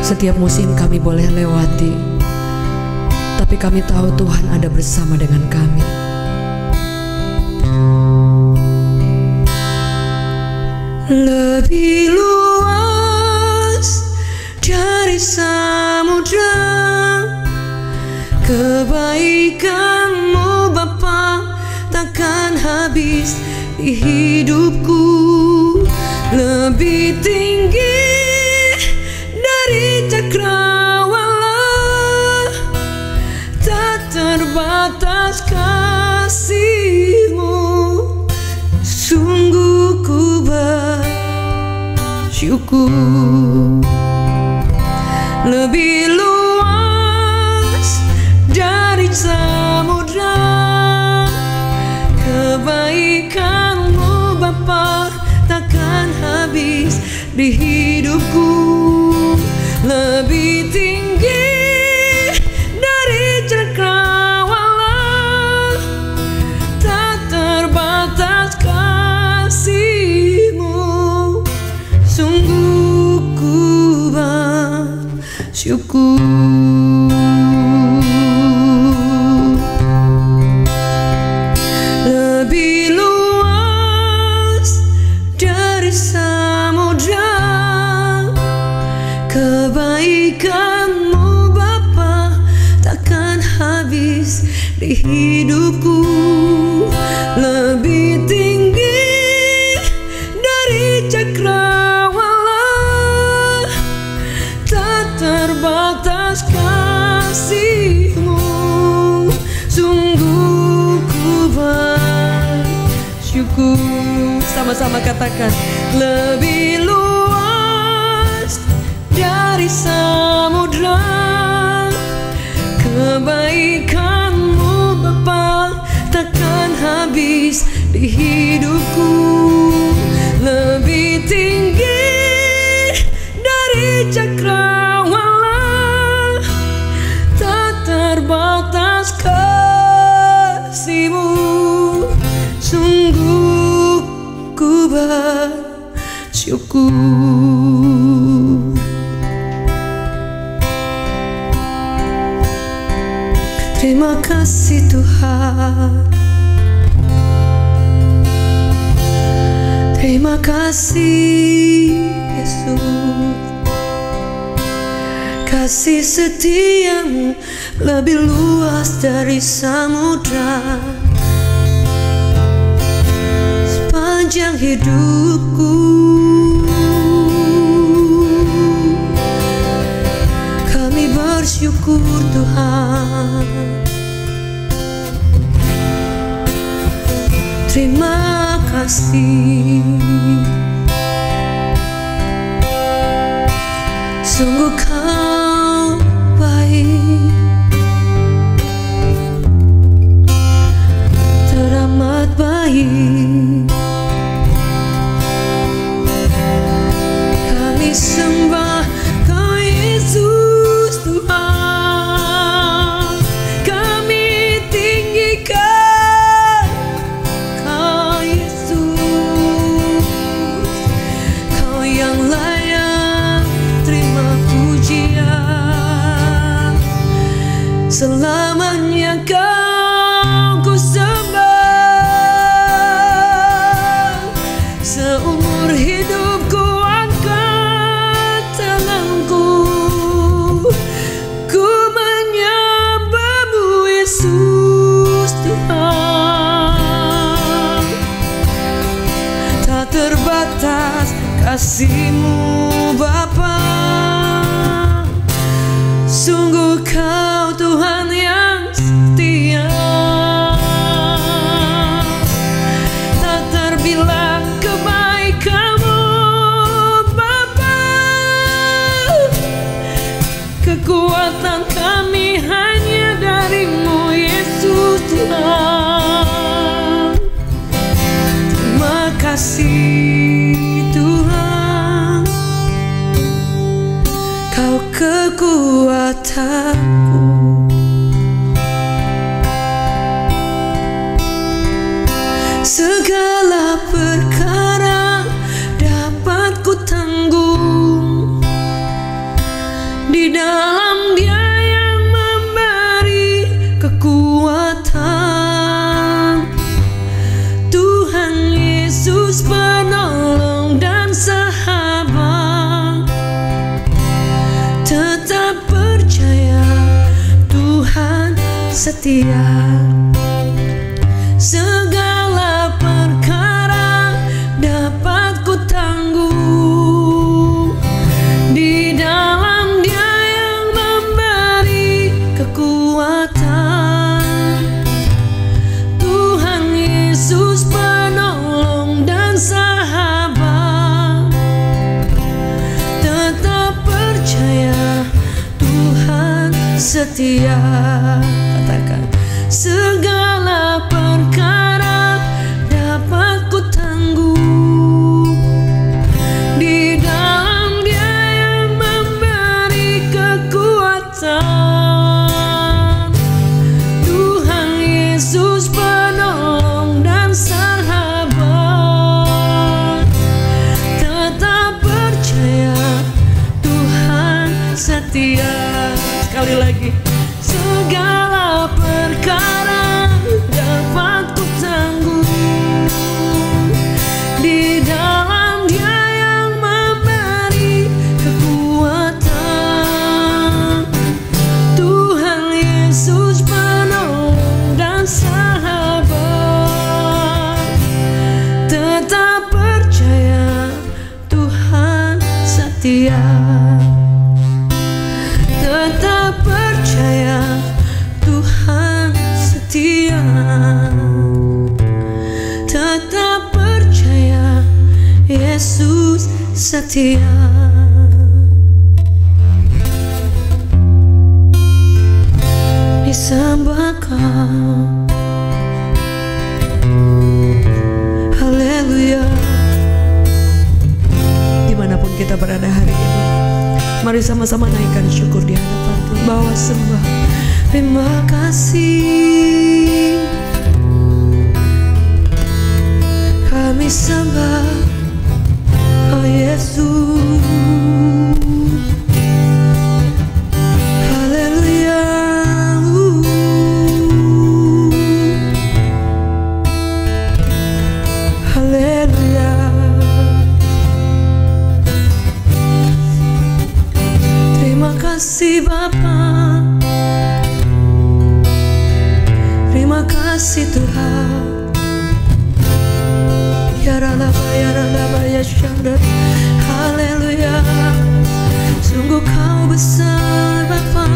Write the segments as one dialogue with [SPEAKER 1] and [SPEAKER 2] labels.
[SPEAKER 1] Setiap musim kami boleh lewati, tapi kami tahu Tuhan ada bersama dengan kami. Lebih luas dari samudra kebaikan-Mu Bapa, takkan habis di hidupku. Lebih tinggi dari cakrawala, tak terbatas kasih-Mu. Sungguh ku bersyukur. Lebih luas dari samudra kebaikan-Mu Bapa, takkan habis di hidupku. Lebih tinggi dari cakrawala, tak terbatas kasih-Mu. Sungguh ku bersyukur. Lebih luas dari samudra kebaikan-Mu Bapa, takkan habis di hidupku. Lebih tinggi dari cakrawala, tak terbatas kasih-Mu. Sungguh ku bersyukur. Sama-sama katakan, lebih luas dari samudra kebaikan-Mu Bapa, takkan habis di hidupku. Lebih tinggi dari cakrawala, tak terbatas kasih-Mu. Sungguh ku bersyukur. Terima kasih Tuhan. Terima kasih Yesus. Kasih setia-Mu lebih luas dari samudra. Sepanjang hidupku kami bersyukur Tuhan. Terima kasih. Sungguh Kau baik, teramat baik. Kami sembah Kau Yesus Tuhan. Kami tinggikan Kau Yesus. Kau yang layak terima pujian. Selamanya Kau ku sembah. Seumur hidupku angkat tanganku, ku menyembah-Mu Yesus Tuhan. Tak terbatas kasih-Mu Bapa. Sungguh Kau Tuhan yang setia. Tak terbilang kebaikan-Mu Bapa. Kekuatan kami hanya dari-Mu Yesus Tuhan. Terima kasih Tuhan. Kau kekuatanku. Segala perkara dapat ku tanggung Di dalam Dia yang memberi kekuatan, Tuhan Yesus penolong dan sahabat. Tetap percaya Tuhan setia. Segala perkara dapat ku tanggung. Di dalam Dia yang memberi kekuatan, Tuhan Yesus penolong dan sahabat. Tetap percaya Tuhan setia. Katakan, segala perkara dapat ku tanggung. Di dalam Dia yang memberi kekuatan, Tuhan Yesus penolong dan sahabat. Tetap percaya Tuhan setia. Sekali lagi, segala perkara dapat ku tanggung. Di dalam Dia yang memberi kekuatan, Tuhan Yesus penolong dan sahabat. Tetap percaya Tuhan setia. Tetap percaya Tuhan setia. Tetap percaya Yesus setia. Disembah Kau, haleluya. Dimanapun kita berada hari ini, mari sama-sama naikkan syukur di hadapan Tuhan. Bawa sembah, terima kasih. Kami sembah, oh Yesus. Haleluya. Haleluya. Terima kasih Bapa, terima kasih Tuhan. Ya Ralaba ya Syadar. Haleluya. Sungguh Kau besar Bapa,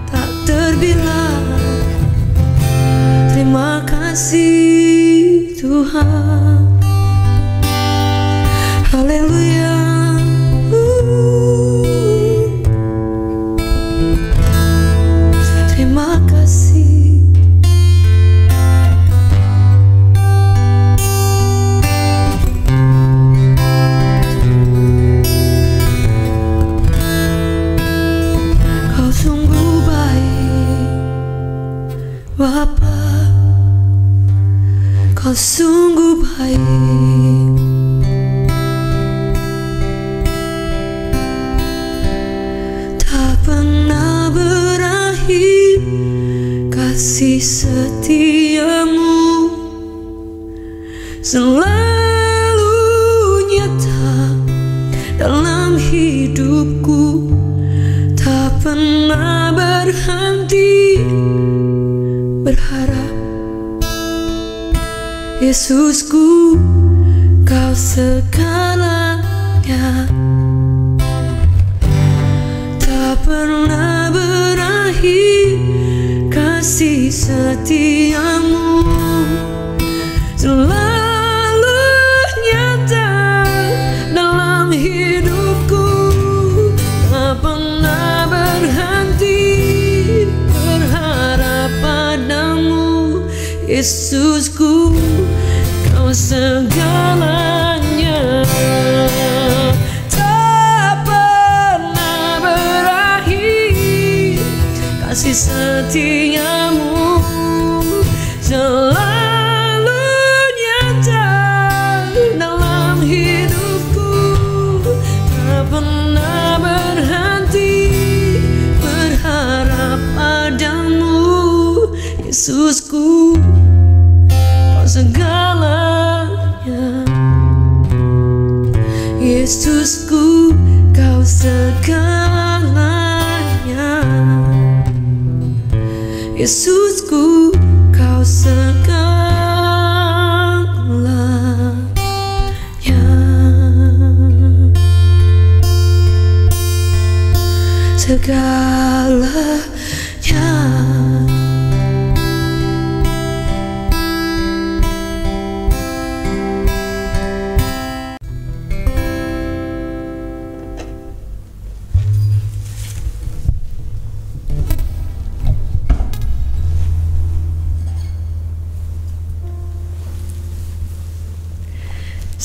[SPEAKER 1] tak terbilang. Terima kasih Tuhan. Haleluya. Terima kasih. Kau sungguh baik Bapa, Kau sungguh baik. Tak pernah berakhir kasih setiamu, selalu nyata dalam hidupku. Tak pernah berhenti berharap. Yesusku, Kau segalanya. Tak pernah berakhir kasih setiamu, selalu nyata dalam hidupku. Tak pernah berhenti berharap padamu. Yesusku, Kau segalanya. Tak pernah berakhir kasih setiamu, selalu nyata dalam hidupku. Tak pernah Yesusku, Kau segalanya. Yesusku, Kau segalanya. Yesusku, Kau segalanya. Segalanya.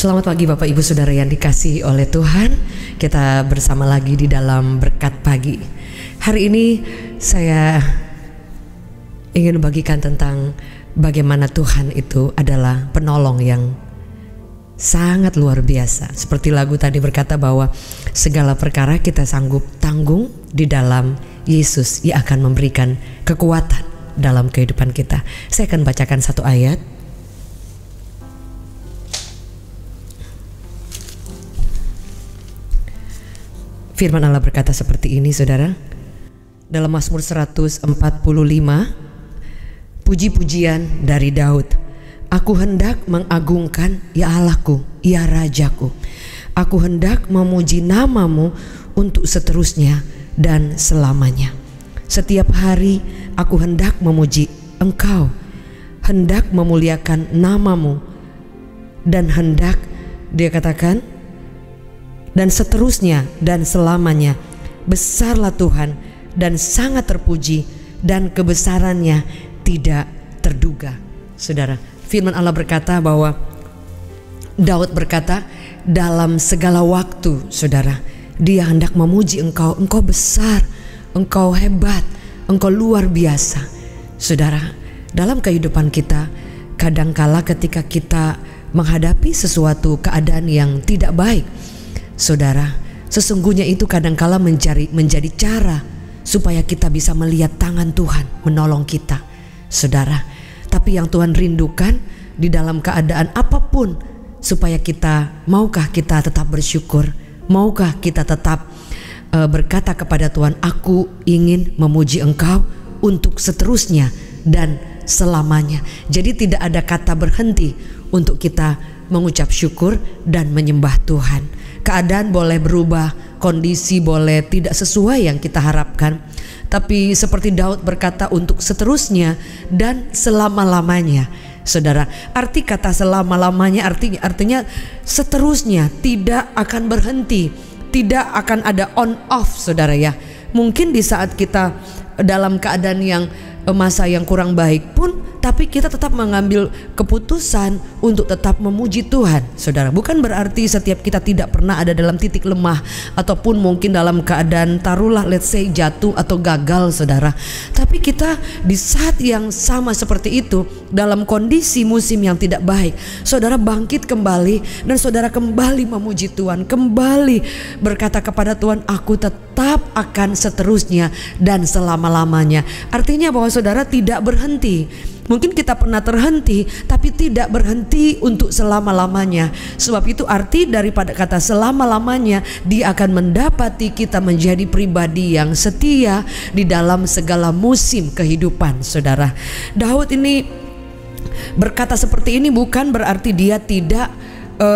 [SPEAKER 1] Selamat pagi Bapak Ibu Saudara yang dikasihi oleh Tuhan. Kita bersama lagi di dalam berkat pagi. Hari ini saya ingin membagikan tentang bagaimana Tuhan itu adalah penolong yang sangat luar biasa. Seperti lagu tadi berkata bahwa segala perkara kita sanggup tanggung di dalam Yesus. Ia akan memberikan kekuatan dalam kehidupan kita. Saya akan bacakan satu ayat. Firman Allah berkata seperti ini, saudara. Dalam Mazmur 145, puji-pujian dari Daud. Aku hendak mengagungkan ya Allahku, ya Rajaku. Aku hendak memuji namamu untuk seterusnya dan selamanya. Setiap hari aku hendak memuji Engkau, hendak memuliakan namamu, dan hendak, dia katakan, dan seterusnya dan selamanya. Besarlah Tuhan dan sangat terpuji, dan kebesarannya tidak terduga. Saudara, firman Allah berkata bahwa Daud berkata dalam segala waktu, saudara, dia hendak memuji Engkau. Engkau besar, Engkau hebat, Engkau luar biasa. Saudara, dalam kehidupan kita, kadangkala ketika kita menghadapi sesuatu keadaan yang tidak baik, saudara, sesungguhnya itu kadangkala menjadi cara supaya kita bisa melihat tangan Tuhan menolong kita, saudara. Tapi yang Tuhan rindukan di dalam keadaan apapun, supaya maukah kita tetap bersyukur, maukah kita tetap berkata kepada Tuhan, aku ingin memuji Engkau untuk seterusnya dan selamanya. Jadi tidak ada kata berhenti untuk kita mengucap syukur dan menyembah Tuhan. Keadaan boleh berubah, kondisi boleh tidak sesuai yang kita harapkan, tapi seperti Daud berkata untuk seterusnya dan selama-lamanya. Saudara, arti kata selama-lamanya artinya seterusnya, tidak akan berhenti, tidak akan ada on off, saudara ya. Mungkin di saat kita dalam keadaan yang masa yang kurang baik pun, tapi kita tetap mengambil keputusan untuk tetap memuji Tuhan, saudara. Bukan berarti setiap kita tidak pernah ada dalam titik lemah, ataupun mungkin dalam keadaan taruhlah let's say jatuh atau gagal, saudara. Tapi kita di saat yang sama seperti itu, dalam kondisi musim yang tidak baik, saudara bangkit kembali dan saudara kembali memuji Tuhan, kembali berkata kepada Tuhan, aku tetap akan seterusnya dan selama-lamanya. Artinya bahwa saudara tidak berhenti. Mungkin kita pernah terhenti, tapi tidak berhenti untuk selama-lamanya. Sebab itu arti daripada kata selama-lamanya, dia akan mendapati kita menjadi pribadi yang setia di dalam segala musim kehidupan, saudara. Daud ini berkata seperti ini bukan berarti dia tidak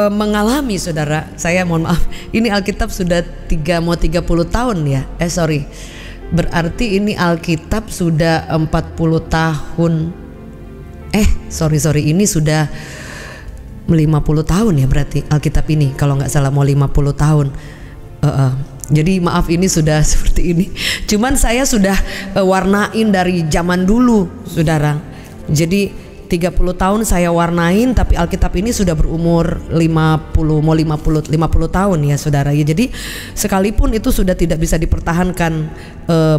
[SPEAKER 1] mengalami, saudara. Saya mohon maaf, ini Alkitab sudah 30 tahun ya. Berarti ini Alkitab sudah 40 tahun. Ini sudah 50 tahun ya berarti Alkitab ini, kalau nggak salah mau 50 tahun. Jadi maaf ini sudah seperti ini. Cuman saya sudah warnain dari zaman dulu, saudara. Jadi 30 tahun saya warnain, tapi Alkitab ini sudah berumur 50 tahun ya, saudara ya. Jadi sekalipun itu sudah tidak bisa dipertahankan,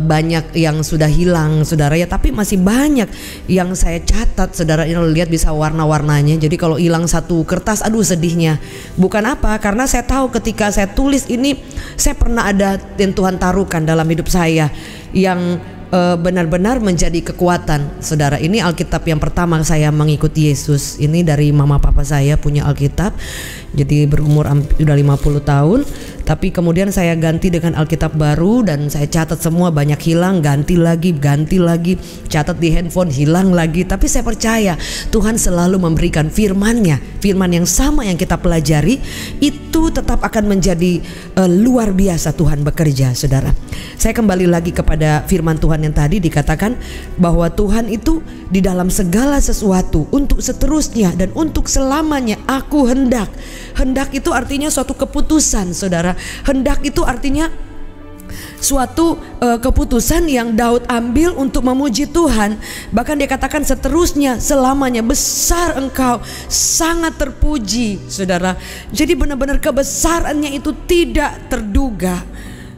[SPEAKER 1] banyak yang sudah hilang, saudara ya, tapi masih banyak yang saya catat, saudara. Ini lihat bisa warna-warnanya. Jadi kalau hilang satu kertas, aduh sedihnya. Bukan apa, karena saya tahu ketika saya tulis ini, saya pernah ada yang Tuhan taruhkan dalam hidup saya yang benar-benar menjadi kekuatan. Saudara, ini Alkitab yang pertama saya mengikuti Yesus. Ini dari mama papa saya punya Alkitab. Jadi berumur sudah 50 tahun. Tapi kemudian saya ganti dengan Alkitab baru dan saya catat semua, banyak hilang, ganti lagi, catat di handphone, hilang lagi. Tapi saya percaya Tuhan selalu memberikan firman-Nya, firman yang sama yang kita pelajari itu tetap akan menjadi luar biasa. Tuhan bekerja, saudara. Saya kembali lagi kepada firman Tuhan yang tadi dikatakan bahwa Tuhan itu di dalam segala sesuatu untuk seterusnya dan untuk selamanya aku hendak. Hendak itu artinya suatu keputusan, saudara. Hendak itu artinya suatu keputusan yang Daud ambil untuk memuji Tuhan. Bahkan dia katakan seterusnya, selamanya. Besar engkau, sangat terpuji, saudara. Jadi benar-benar kebesarannya itu tidak terduga,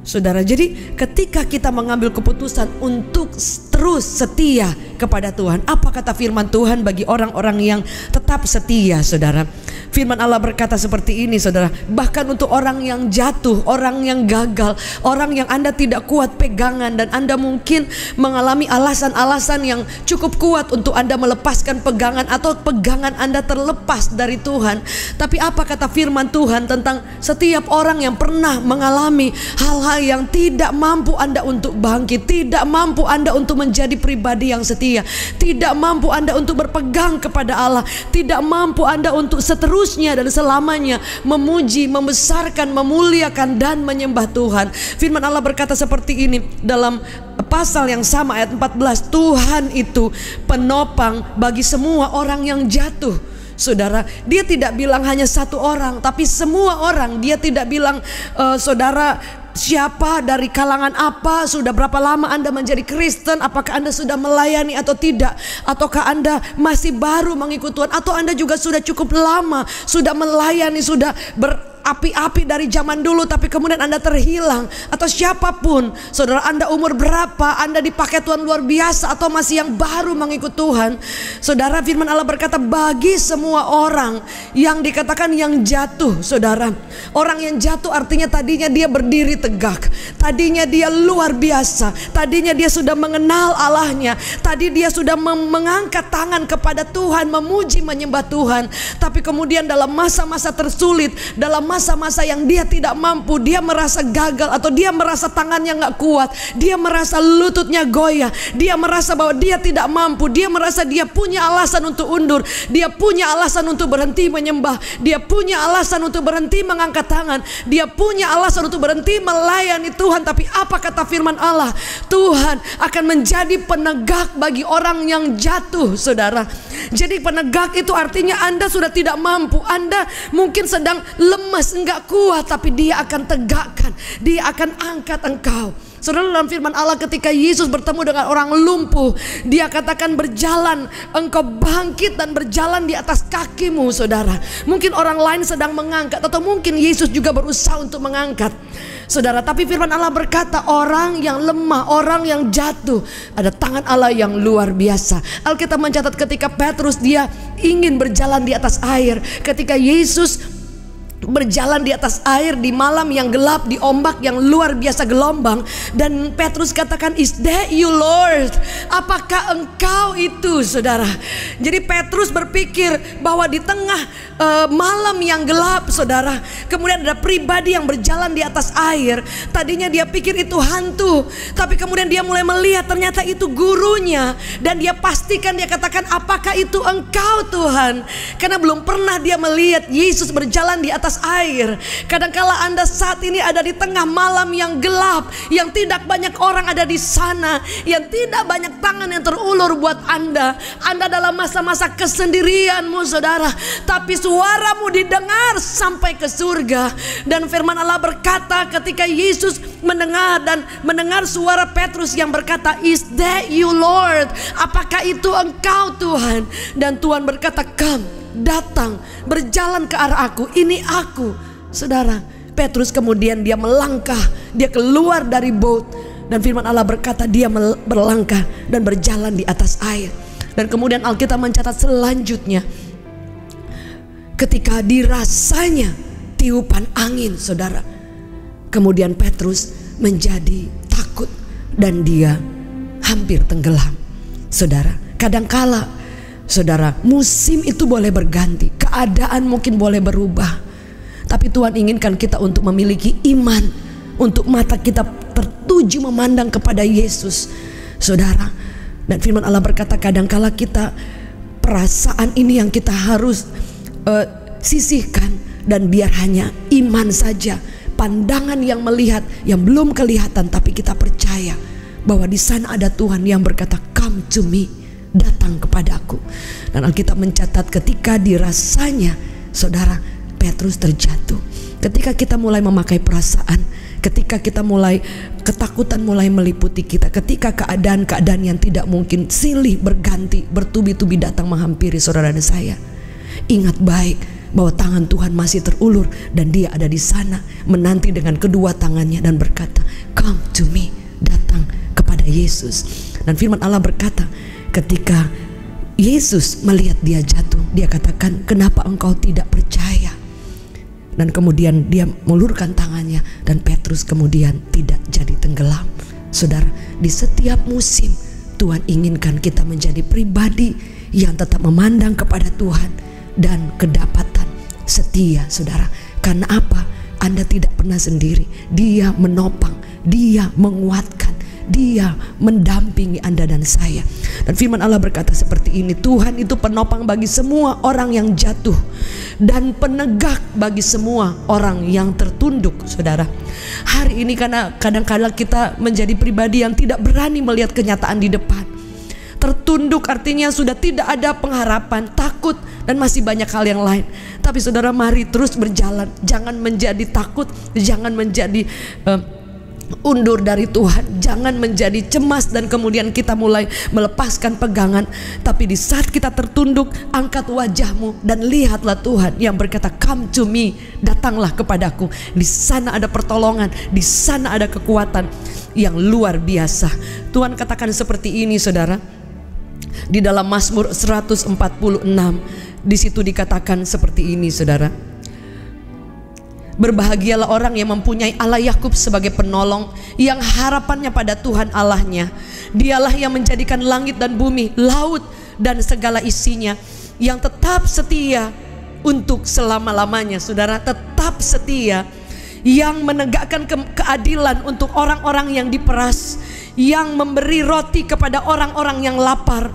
[SPEAKER 1] saudara. Jadi ketika kita mengambil keputusan untuk terus setia kepada Tuhan, apa kata firman Tuhan bagi orang-orang yang tetap setia, saudara? Firman Allah berkata seperti ini, saudara. Bahkan untuk orang yang jatuh, orang yang gagal, orang yang Anda tidak kuat pegangan, dan Anda mungkin mengalami alasan-alasan yang cukup kuat untuk Anda melepaskan pegangan, atau pegangan Anda terlepas dari Tuhan. Tapi apa kata firman Tuhan tentang setiap orang yang pernah mengalami hal-hal yang tidak mampu Anda untuk bangkit, tidak mampu Anda untuk menjadi pribadi yang setia, tidak mampu Anda untuk berpegang kepada Allah, tidak mampu Anda untuk seterusnya dan selamanya memuji, membesarkan, memuliakan dan menyembah Tuhan. Firman Allah berkata seperti ini dalam pasal yang sama ayat 14, Tuhan itu penopang bagi semua orang yang jatuh. Saudara, dia tidak bilang hanya satu orang, tapi semua orang. Dia tidak bilang saudara siapa, dari kalangan apa, sudah berapa lama Anda menjadi Kristen, apakah Anda sudah melayani atau tidak, ataukah Anda masih baru mengikut Tuhan, atau Anda juga sudah cukup lama, sudah melayani, sudah berapi-api dari zaman dulu tapi kemudian Anda terhilang, atau siapapun, saudara, Anda umur berapa, Anda dipakai Tuhan luar biasa, atau masih yang baru mengikut Tuhan. Saudara, firman Allah berkata bagi semua orang yang dikatakan yang jatuh, saudara. Orang yang jatuh artinya tadinya dia berdiri tegak, tadinya dia luar biasa, tadinya dia sudah mengenal Allahnya, tadi dia sudah mengangkat tangan kepada Tuhan, memuji, menyembah Tuhan. Tapi kemudian dalam masa-masa tersulit, dalam masa-masa yang dia tidak mampu, dia merasa gagal, atau dia merasa tangannya gak kuat, dia merasa lututnya goyah, dia merasa bahwa dia tidak mampu, dia merasa dia punya alasan untuk undur, dia punya alasan untuk berhenti menyembah, dia punya alasan untuk berhenti mengangkat tangan, dia punya alasan untuk berhenti melayani Tuhan. Tapi apa kata firman Allah? Tuhan akan menjadi penegak bagi orang yang jatuh, saudara. Jadi penegak itu artinya Anda sudah tidak mampu, Anda mungkin sedang lemas, enggak kuat, tapi dia akan tegakkan, dia akan angkat engkau. Saudara, dalam firman Allah ketika Yesus bertemu dengan orang lumpuh, dia katakan berjalan, engkau bangkit dan berjalan di atas kakimu, saudara. Mungkin orang lain sedang mengangkat, atau mungkin Yesus juga berusaha untuk mengangkat, saudara. Tapi firman Allah berkata orang yang lemah, orang yang jatuh, ada tangan Allah yang luar biasa. Alkitab mencatat ketika Petrus dia ingin berjalan di atas air, ketika Yesus berjalan di atas air di malam yang gelap, di ombak yang luar biasa gelombang, dan Petrus katakan, "Is that you, Lord?" Apakah engkau itu, saudara? Jadi Petrus berpikir bahwa di tengah malam yang gelap, saudara, kemudian ada pribadi yang berjalan di atas air. Tadinya dia pikir itu hantu, tapi kemudian dia mulai melihat ternyata itu gurunya, dan dia pastikan, dia katakan, "Apakah itu engkau, Tuhan?" Karena belum pernah dia melihat Yesus berjalan di atas air. Kadangkala Anda saat ini ada di tengah malam yang gelap, yang tidak banyak orang ada di sana, yang tidak banyak tangan yang terulur buat Anda. Anda dalam masa-masa kesendirianmu, saudara, tapi suaramu didengar sampai ke surga. Dan firman Allah berkata ketika Yesus mendengar suara Petrus yang berkata, "Is that you, Lord?" Apakah itu engkau, Tuhan? Dan Tuhan berkata, "Come, datang, berjalan ke arah aku, ini aku." Saudara, Petrus kemudian dia melangkah, dia keluar dari boat, dan firman Allah berkata dia berlangkah dan berjalan di atas air. Dan kemudian Alkitab mencatat selanjutnya, ketika dirasanya tiupan angin, saudara, kemudian Petrus menjadi takut dan dia hampir tenggelam. Saudara, kadangkala saudara, musim itu boleh berganti, keadaan mungkin boleh berubah, tapi Tuhan inginkan kita untuk memiliki iman, untuk mata kita tertuju memandang kepada Yesus, saudara. Dan firman Allah berkata, kadangkala kita, perasaan ini yang kita harus sisihkan, dan biar hanya iman saja, pandangan yang melihat, yang belum kelihatan, tapi kita percaya bahwa di sana ada Tuhan yang berkata, "Come to me," datang kepadaku. Dan Alkitab mencatat ketika dirasanya, saudara, Petrus terjatuh. Ketika kita mulai memakai perasaan, ketika kita mulai ketakutan mulai meliputi kita, ketika keadaan-keadaan yang tidak mungkin silih berganti, bertubi-tubi datang menghampiri saudara dan saya, ingat baik bahwa tangan Tuhan masih terulur, dan Dia ada di sana menanti dengan kedua tangannya dan berkata, "Come to me," datang kepada Yesus. Dan firman Allah berkata, ketika Yesus melihat dia jatuh, Dia katakan, "Kenapa engkau tidak percaya?" Dan kemudian Dia mengulurkan tangannya, dan Petrus kemudian tidak jadi tenggelam. Saudara, di setiap musim Tuhan inginkan kita menjadi pribadi yang tetap memandang kepada Tuhan dan kedapatan setia, saudara. Karena apa? Anda tidak pernah sendiri. Dia menopang, Dia menguatkan, Dia mendampingi Anda dan saya. Dan firman Allah berkata seperti ini, Tuhan itu penopang bagi semua orang yang jatuh, dan penegak bagi semua orang yang tertunduk. Saudara, hari ini karena kadang-kadang kita menjadi pribadi yang tidak berani melihat kenyataan di depan. Tertunduk artinya sudah tidak ada pengharapan, takut, dan masih banyak hal yang lain. Tapi saudara, mari terus berjalan. Jangan menjadi takut, jangan menjadi undur dari Tuhan, jangan menjadi cemas dan kemudian kita mulai melepaskan pegangan. Tapi di saat kita tertunduk, angkat wajahmu dan lihatlah Tuhan yang berkata, "Come to me," datanglah kepadaku. Di sana ada pertolongan, di sana ada kekuatan yang luar biasa. Tuhan katakan seperti ini, saudara, di dalam Mazmur 146. Di situ dikatakan seperti ini, saudara, "Berbahagialah orang yang mempunyai Allah Yakub sebagai penolong, yang harapannya pada Tuhan Allahnya. Dialah yang menjadikan langit dan bumi, laut dan segala isinya, yang tetap setia untuk selama-lamanya." Saudara, tetap setia, yang menegakkan keadilan untuk orang-orang yang diperas, yang memberi roti kepada orang-orang yang lapar.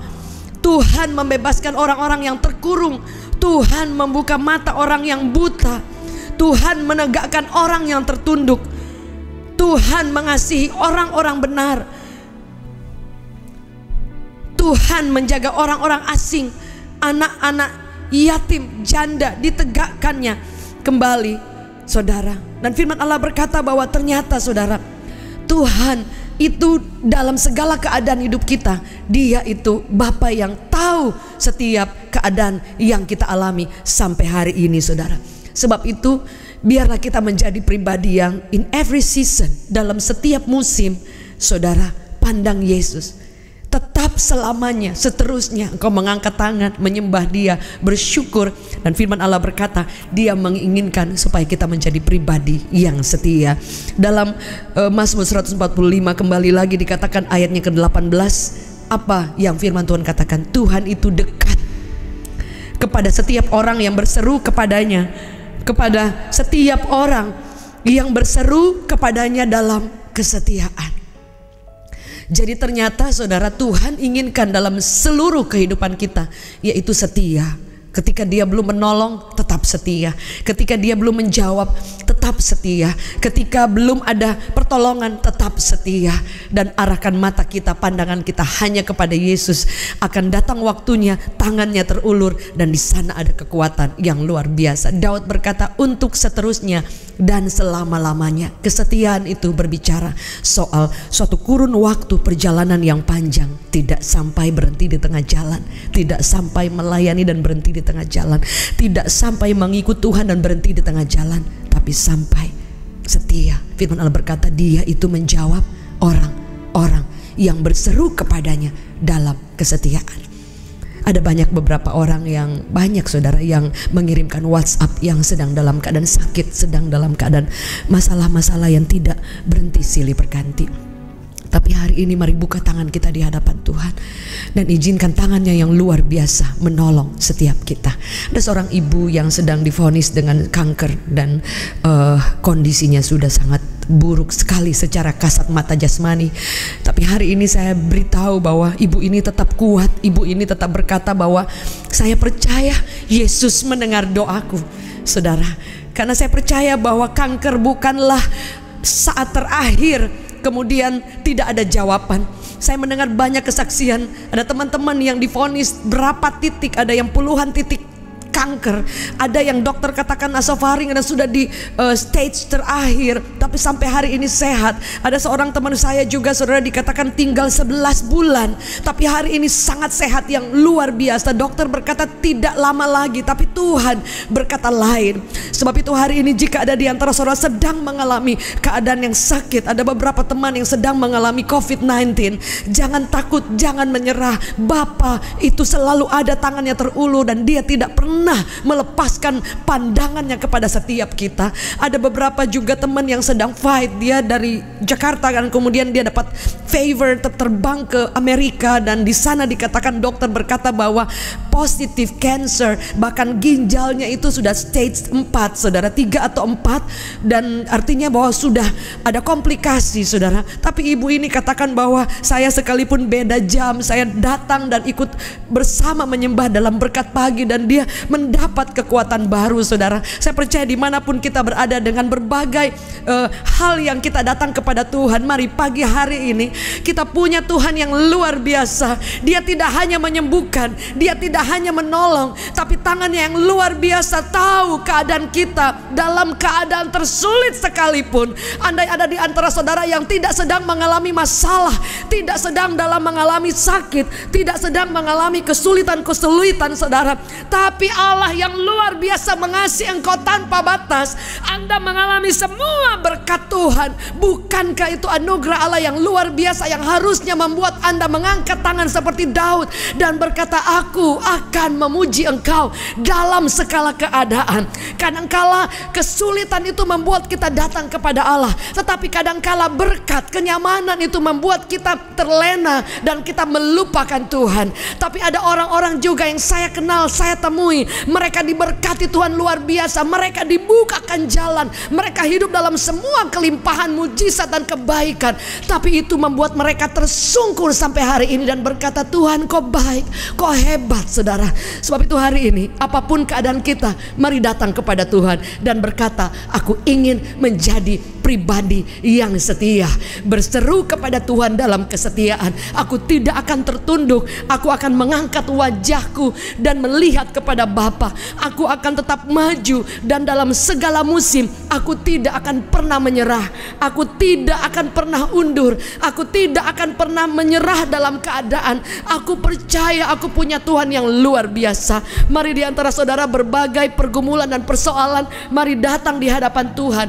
[SPEAKER 1] Tuhan membebaskan orang-orang yang terkurung. Tuhan membuka mata orang yang buta. Tuhan menegakkan orang yang tertunduk. Tuhan mengasihi orang-orang benar. Tuhan menjaga orang-orang asing, anak-anak yatim, janda, ditegakkannya kembali, saudara. Dan firman Allah berkata bahwa ternyata, saudara, Tuhan itu dalam segala keadaan hidup kita, Dia itu Bapa yang tahu setiap keadaan yang kita alami sampai hari ini, saudara. Sebab itu, biarlah kita menjadi pribadi yang in every season, dalam setiap musim, saudara, pandang Yesus. Tetap selamanya, seterusnya engkau mengangkat tangan, menyembah Dia, bersyukur. Dan firman Allah berkata, Dia menginginkan supaya kita menjadi pribadi yang setia. Dalam Mazmur 145 kembali lagi dikatakan ayatnya ke-18, apa yang firman Tuhan katakan? Tuhan itu dekat kepada setiap orang yang berseru kepadanya, kepada setiap orang yang berseru kepadanya dalam kesetiaan. Jadi ternyata, saudara, Tuhan inginkan dalam seluruh kehidupan kita, yaitu setia. Ketika Dia belum menolong, tetap setia. Ketika Dia belum menjawab, tetap setia. Ketika belum ada pertolongan, tetap setia. Dan arahkan mata kita, pandangan kita hanya kepada Yesus. Akan datang waktunya, tangannya terulur, dan di sana ada kekuatan yang luar biasa. Daud berkata, untuk seterusnya dan selama-lamanya. Kesetiaan itu berbicara soal suatu kurun waktu perjalanan yang panjang. Tidak sampai berhenti di tengah jalan, tidak sampai melayani dan berhenti di tengah jalan, tidak sampai mengikut Tuhan dan berhenti di tengah jalan, tapi sampai setia. Firman Allah berkata, Dia itu menjawab orang-orang yang berseru kepadanya dalam kesetiaan. Ada beberapa orang yang banyak, saudara, yang mengirimkan WhatsApp yang sedang dalam keadaan sakit, sedang dalam keadaan masalah-masalah yang tidak berhenti silih berganti. Tapi hari ini mari buka tangan kita di hadapan Tuhan dan izinkan tangannya yang luar biasa menolong setiap kita. Ada seorang ibu yang sedang divonis dengan kanker dan kondisinya sudah sangat buruk sekali secara kasat mata jasmani. Tapi hari ini saya beritahu bahwa ibu ini tetap kuat. Ibu ini tetap berkata bahwa saya percaya Yesus mendengar doaku, saudara. Karena saya percaya bahwa kanker bukanlah saat terakhir kemudian tidak ada jawaban. Saya mendengar banyak kesaksian, ada teman-teman yang divonis berapa titik, ada yang puluhan titik kanker, ada yang dokter katakan nasofaring dan sudah di stage terakhir, tapi sampai hari ini sehat. Ada seorang teman saya juga, saudara, dikatakan tinggal 11 bulan, tapi hari ini sangat sehat yang luar biasa. Dokter berkata tidak lama lagi, tapi Tuhan berkata lain. Sebab itu hari ini jika ada di antara saudara sedang mengalami keadaan yang sakit, ada beberapa teman yang sedang mengalami COVID-19, jangan takut, jangan menyerah. Bapa itu selalu ada, tangannya terulur dan dia tidak pernah melepaskan pandangannya kepada setiap kita. Ada beberapa juga teman yang sedang fight, dia dari Jakarta kan, kemudian dia dapat favor terbang ke Amerika, dan di sana dikatakan dokter berkata bahwa positif cancer, bahkan ginjalnya itu sudah stage 4, saudara, 3 atau 4, dan artinya bahwa sudah ada komplikasi, saudara. Tapi ibu ini katakan bahwa saya sekalipun beda jam, saya datang dan ikut bersama menyembah dalam berkat pagi, dan dia mendapat kekuatan baru, saudara. Saya percaya dimanapun kita berada dengan berbagai hal yang kita datang kepada Tuhan, mari pagi hari ini kita punya Tuhan yang luar biasa. Dia tidak hanya menyembuhkan, dia tidak hanya menolong, tapi tangannya yang luar biasa tahu keadaan kita dalam keadaan tersulit sekalipun. Andai ada di antara saudara yang tidak sedang mengalami masalah, tidak sedang dalam mengalami sakit, tidak sedang mengalami kesulitan-kesulitan, saudara, tapi Allah yang luar biasa mengasihi engkau tanpa batas. Anda mengalami semua berkat Tuhan. Bukankah itu anugerah Allah yang luar biasa yang harusnya membuat Anda mengangkat tangan seperti Daud dan berkata, aku akan memuji engkau dalam segala keadaan. Kadangkala kesulitan itu membuat kita datang kepada Allah, tetapi kadangkala berkat, kenyamanan itu membuat kita terlena dan kita melupakan Tuhan. Tapi ada orang-orang juga yang saya kenal, saya temui, mereka diberkati Tuhan luar biasa, mereka dibukakan jalan, mereka hidup dalam semua kelimpahan, mujizat dan kebaikan, tapi itu membuat mereka tersungkur sampai hari ini dan berkata, Tuhan kau baik, kau hebat, saudara. Sebab itu hari ini apapun keadaan kita, mari datang kepada Tuhan dan berkata, aku ingin menjadi pribadi yang setia, berseru kepada Tuhan dalam kesetiaan. Aku tidak akan tertunduk, aku akan mengangkat wajahku dan melihat kepada Bapa. Aku akan tetap maju, dan dalam segala musim aku tidak akan pernah menyerah, aku tidak akan pernah undur, aku tidak akan pernah menyerah dalam keadaan. Aku percaya aku punya Tuhan yang luar biasa. Mari di antara saudara berbagai pergumulan dan persoalan, mari datang di hadapan Tuhan.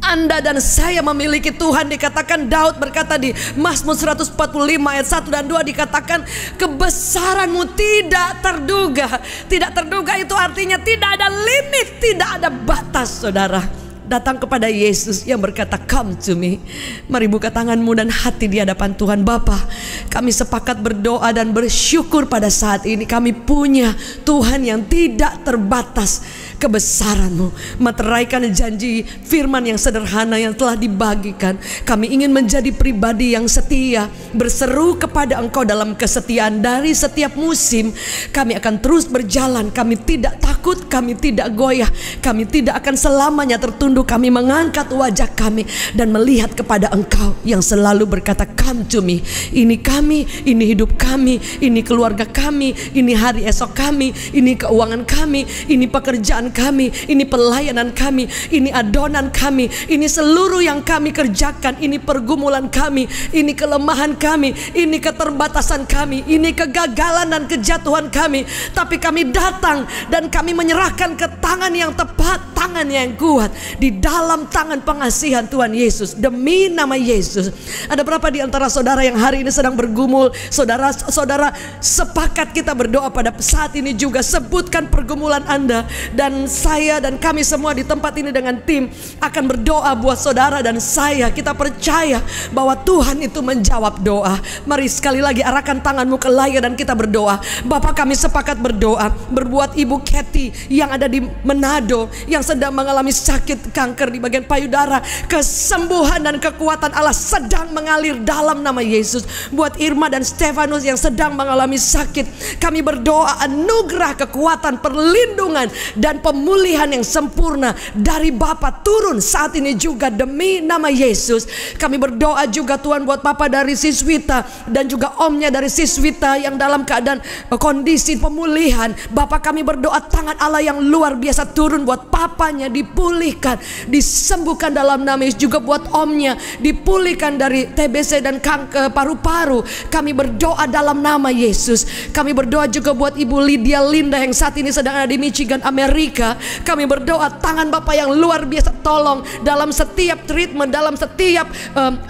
[SPEAKER 1] Anda dan saya memiliki Tuhan. Dikatakan Daud berkata di Mazmur 145 ayat 1 dan 2, dikatakan kebesaranmu tidak terduga. Tidak terduga itu artinya tidak ada limit, tidak ada batas, saudara. Datang kepada Yesus yang berkata, come to me. Mari buka tanganmu dan hati di hadapan Tuhan. Bapa, kami sepakat berdoa dan bersyukur pada saat ini kami punya Tuhan yang tidak terbatas. Kebesaran-Mu meteraikan janji firman yang sederhana yang telah dibagikan. Kami ingin menjadi pribadi yang setia, berseru kepada Engkau dalam kesetiaan. Dari setiap musim kami akan terus berjalan. Kami tidak takut, kami tidak goyah, kami tidak akan selamanya tertunduk. Kami mengangkat wajah kami dan melihat kepada Engkau yang selalu berkata, come to me. Ini kami, ini hidup kami, ini keluarga kami, ini hari esok kami, ini keuangan kami, ini pekerjaan kami, ini pelayanan kami, ini adonan kami, ini seluruh yang kami kerjakan, ini pergumulan kami, ini kelemahan kami, ini keterbatasan kami, ini kegagalan dan kejatuhan kami. Tapi kami datang dan kami menyerahkan ke tangan yang tepat, tangan yang kuat, di dalam tangan pengasihan Tuhan Yesus, demi nama Yesus. Ada berapa di antara saudara yang hari ini sedang bergumul? Saudara-saudara, sepakat kita berdoa pada saat ini juga. Sebutkan pergumulan Anda dan Dan saya dan kami semua di tempat ini dengan tim akan berdoa buat saudara dan saya. Kita percaya bahwa Tuhan itu menjawab doa. Mari sekali lagi arahkan tanganmu ke layar dan kita berdoa. Bapak, kami sepakat berdoa berbuat Ibu Kathy yang ada di Manado, yang sedang mengalami sakit kanker di bagian payudara. Kesembuhan dan kekuatan Allah sedang mengalir dalam nama Yesus. Buat Irma dan Stefanus yang sedang mengalami sakit, kami berdoa anugerah kekuatan, perlindungan dan pemulihan yang sempurna dari Bapa turun saat ini juga demi nama Yesus. Kami berdoa juga Tuhan buat Papa dari Siswita dan juga omnya dari Siswita yang dalam keadaan kondisi pemulihan. Bapak, kami berdoa tangan Allah yang luar biasa turun buat papanya, dipulihkan, disembuhkan dalam nama Yesus. Juga buat omnya dipulihkan dari TBC dan kanker paru-paru. Kami berdoa dalam nama Yesus. Kami berdoa juga buat Ibu Lydia Linda yang saat ini sedang ada di Michigan, Amerika. Kami berdoa tangan Bapak yang luar biasa tolong dalam setiap treatment, dalam setiap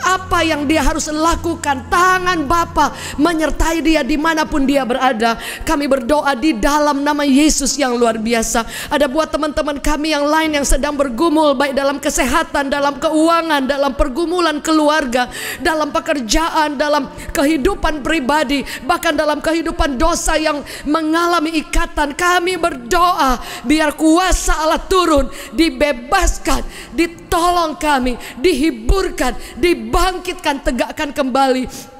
[SPEAKER 1] apa yang dia harus lakukan. Tangan Bapa menyertai dia dimanapun dia berada. Kami berdoa di dalam nama Yesus yang luar biasa. Ada buat teman-teman kami yang lain yang sedang bergumul, baik dalam kesehatan, dalam keuangan, dalam pergumulan keluarga, dalam pekerjaan, dalam kehidupan pribadi, bahkan dalam kehidupan dosa yang mengalami ikatan. Kami berdoa biar kuasa Allah turun, dibebaskan, ditolong kami, dihiburkan, dibangkitkan, tegakkan kembali.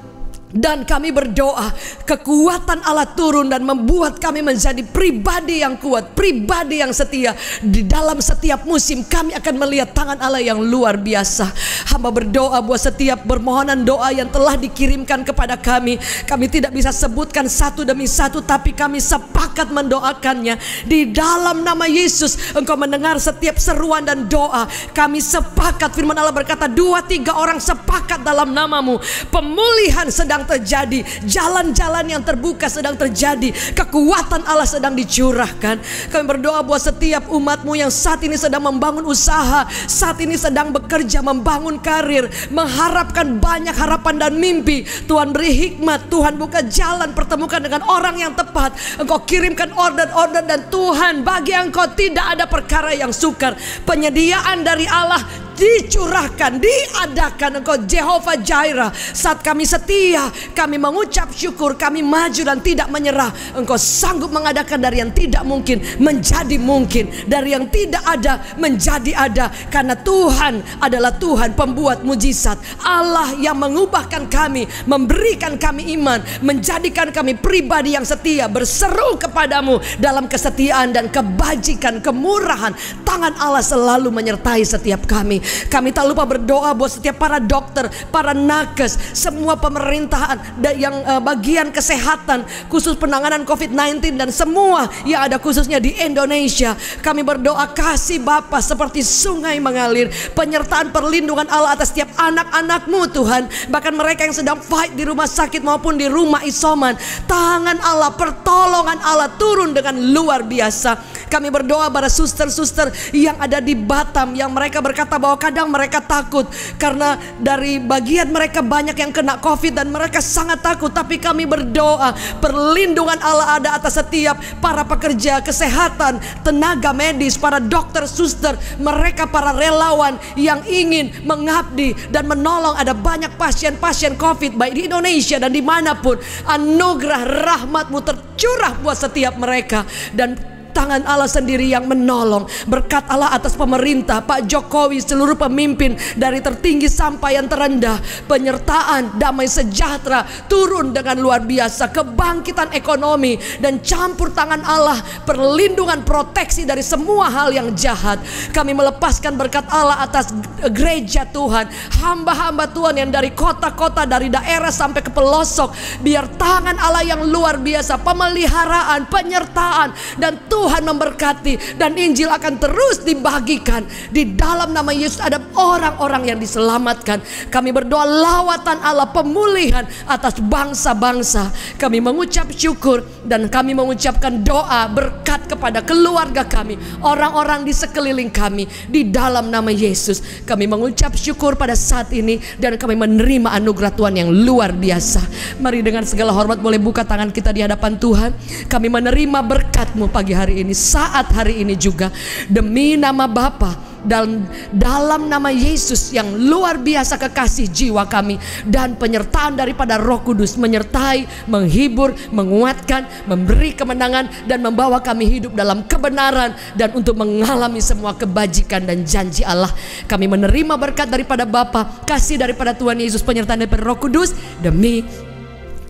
[SPEAKER 1] Dan kami berdoa kekuatan Allah turun dan membuat kami menjadi pribadi yang kuat, pribadi yang setia. Di dalam setiap musim kami akan melihat tangan Allah yang luar biasa. Hamba berdoa buat setiap permohonan doa yang telah dikirimkan kepada kami. Kami tidak bisa sebutkan satu demi satu, tapi kami sepakat mendoakannya. Di dalam nama Yesus Engkau mendengar setiap seruan dan doa. Kami sepakat, firman Allah berkata 2-3 orang sepakat dalam namamu, pemulihan sedang terjadi, jalan-jalan yang terbuka sedang terjadi, kekuatan Allah sedang dicurahkan. Kami berdoa buat setiap umatmu yang saat ini sedang membangun usaha, saat ini sedang bekerja, membangun karir, mengharapkan banyak harapan dan mimpi. Tuhan beri hikmat, Tuhan buka jalan, pertemukan dengan orang yang tepat. Engkau kirimkan order-order dan Tuhan, bagi Engkau tidak ada perkara yang sukar. Penyediaan dari Allah dicurahkan, diadakan. Engkau Jehovah Jireh. Saat kami setia, kami mengucap syukur, kami maju dan tidak menyerah. Engkau sanggup mengadakan dari yang tidak mungkin menjadi mungkin, dari yang tidak ada menjadi ada. Karena Tuhan adalah Tuhan pembuat mujizat, Allah yang mengubahkan kami, memberikan kami iman, menjadikan kami pribadi yang setia, berseru kepadamu dalam kesetiaan dan kebajikan, kemurahan. Tangan Allah selalu menyertai setiap kami. Kami tak lupa berdoa buat setiap para dokter, para nakes, semua pemerintahan yang bagian kesehatan, khusus penanganan COVID-19 dan semua yang ada khususnya di Indonesia. Kami berdoa kasih Bapa seperti sungai mengalir, penyertaan perlindungan Allah atas setiap anak-anak-Mu Tuhan, bahkan mereka yang sedang fight di rumah sakit maupun di rumah isoman. Tangan Allah, pertolongan Allah turun dengan luar biasa. Kami berdoa pada suster-suster yang ada di Batam, yang mereka berkata bahwa kadang mereka takut karena dari bagian mereka banyak yang kena COVID dan mereka sangat takut. Tapi kami berdoa perlindungan Allah ada atas setiap para pekerja kesehatan, tenaga medis, para dokter, suster, mereka para relawan yang ingin mengabdi dan menolong. Ada banyak pasien-pasien COVID baik di Indonesia dan dimanapun. Anugerah rahmat-Mu tercurah buat setiap mereka, dan tangan Allah sendiri yang menolong. Berkat Allah atas pemerintah, Pak Jokowi, seluruh pemimpin dari tertinggi sampai yang terendah. Penyertaan damai sejahtera turun dengan luar biasa. Kebangkitan ekonomi dan campur tangan Allah, perlindungan, proteksi dari semua hal yang jahat. Kami melepaskan berkat Allah atas gereja Tuhan, hamba-hamba Tuhan yang dari kota-kota, dari daerah sampai ke pelosok. Biar tangan Allah yang luar biasa, pemeliharaan, penyertaan, dan Tuhan memberkati, dan Injil akan terus dibagikan. Di dalam nama Yesus ada orang-orang yang diselamatkan. Kami berdoa lawatan Allah, pemulihan atas bangsa-bangsa. Kami mengucap syukur dan kami mengucapkan doa berkat kepada keluarga kami, orang-orang di sekeliling kami. Di dalam nama Yesus kami mengucap syukur pada saat ini, dan kami menerima anugerah Tuhan yang luar biasa. Mari dengan segala hormat boleh buka tangan kita di hadapan Tuhan. Kami menerima berkat-Mu pagi hari hari ini, saat hari ini juga, demi nama Bapa dan dalam nama Yesus yang luar biasa kekasih jiwa kami, dan penyertaan daripada Roh Kudus menyertai, menghibur, menguatkan, memberi kemenangan, dan membawa kami hidup dalam kebenaran dan untuk mengalami semua kebajikan dan janji Allah. Kami menerima berkat daripada Bapa, kasih daripada Tuhan Yesus, penyertaan daripada Roh Kudus, demi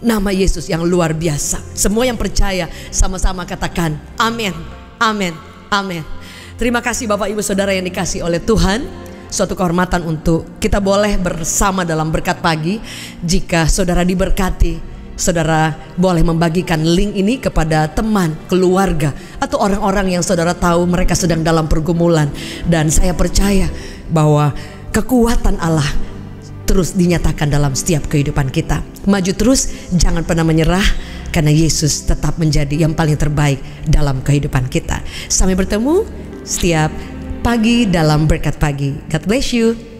[SPEAKER 1] nama Yesus yang luar biasa. Semua yang percaya sama-sama katakan amin, amin, amin. Terima kasih Bapak Ibu Saudara yang dikasih oleh Tuhan. Suatu kehormatan untuk kita boleh bersama dalam berkat pagi. Jika saudara diberkati, saudara boleh membagikan link ini kepada teman, keluarga, atau orang-orang yang saudara tahu mereka sedang dalam pergumulan. Dan saya percaya bahwa kekuatan Allah terus dinyatakan dalam setiap kehidupan kita. Maju terus, jangan pernah menyerah, karena Yesus tetap menjadi yang paling terbaik dalam kehidupan kita. Sampai bertemu setiap pagi dalam berkat pagi. God bless you.